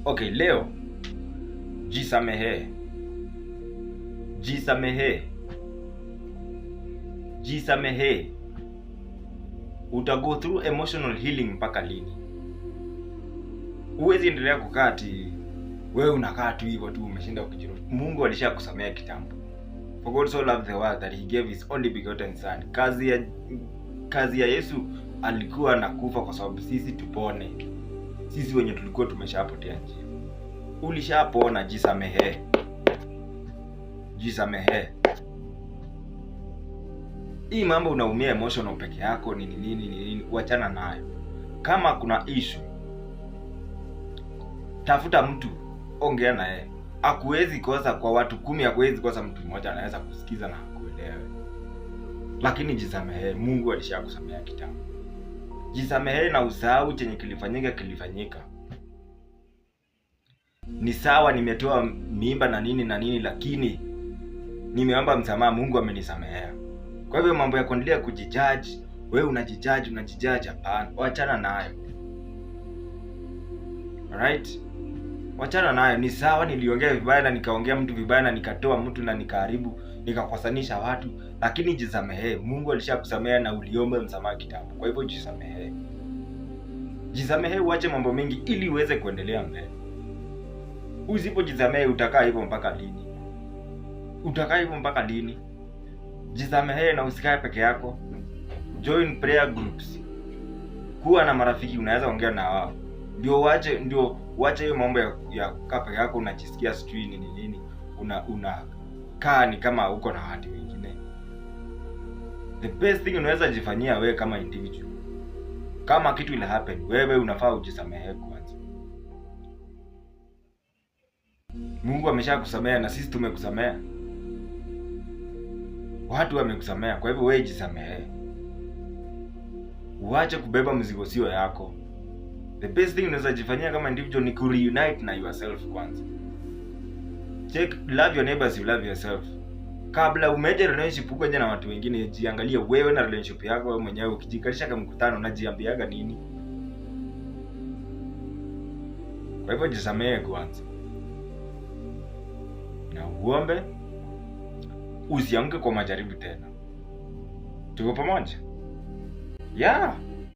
Okay, leo jisamehe. Jisamehe. Jisamehe. Uta go through emotional healing mpaka lini? Huwezi endelea kukaa ati wewe unakaa tu hivyo tu umeshinda ukijirudia. Mungu alishakusamea kitambo. For God so loved the world that he gave his only begotten son. Kazi ya Yesu alikuwa anakufa kwa sababu sisi tupone. Sisi wenye tulikuwa tumeshapotea njia. Ulishapona, jisamehe. Jisamehe. Hii mambo unaumia emotional peke yako nini uachana nayo. Kama kuna issue, tafuta mtu, ongea naye. Hakuwezi kosa kwa watu 10, hakuwezi kosa mtu mmoja anaweza kusikiza na kuelewa. Lakini jisamehe, Mungu alishakusamea kitambo. Jisamehe na usahau chenye kilifanyika. Ni sawa nimetoa mimba na nini lakini nimeomba msamaha, Mungu amenisamehea. Kwa hivyo mambo ya kuendelea kujijudge, wewe unajijudge hapana. Waachana nayo. Alright? Wachana nayo. Ni sawa niliongea vibaya na nikaongea mtu vibaya na nikatoa mtu na nikaharibu, nikakosanisha watu, lakini jisamehe. Mungu alishakusamea na uliomba msamaha kitambo. Kwa hivyo jisamehe. Jisamehe, uache mambo mengi ili uweze kuendelea mbele. Usipojisamehe utakaa hivyo mpaka lini? Utakaa hivyo mpaka lini? Jisamehe na usikae peke yako. Join prayer groups. Kuwa na marafiki unaweza ongea na wao. Ndio uache hiyo mambo ya kukaa peke yako unajisikia sijui nini. Unakaa ni kama uko na watu wengine. The best thing unaweza jifanyia wewe kama individual. Kama kitu ile happen, wewe unafaa ujisamehe kwanza. Mungu ameshakusamea na sisi tumekusamea. Watu wamekusamea, kwa hivyo wewe jisamehe. Uache kubeba mzigo sio yako. The best thing unaweza jifanyia kama individual ni kureunite na yourself kwanza. Love your neighbors, you love yourself. Kabla umeje relationship uko na watu wengine, jiangalie wewe na relationship yako wewe mwenyewe. Ukijikalisha kama mkutano unajiambiaga nini? Kwa hivyo jisamehe kwanza. Na uombe usianguke kwa majaribu tena. Tuko pamoja? Yeah.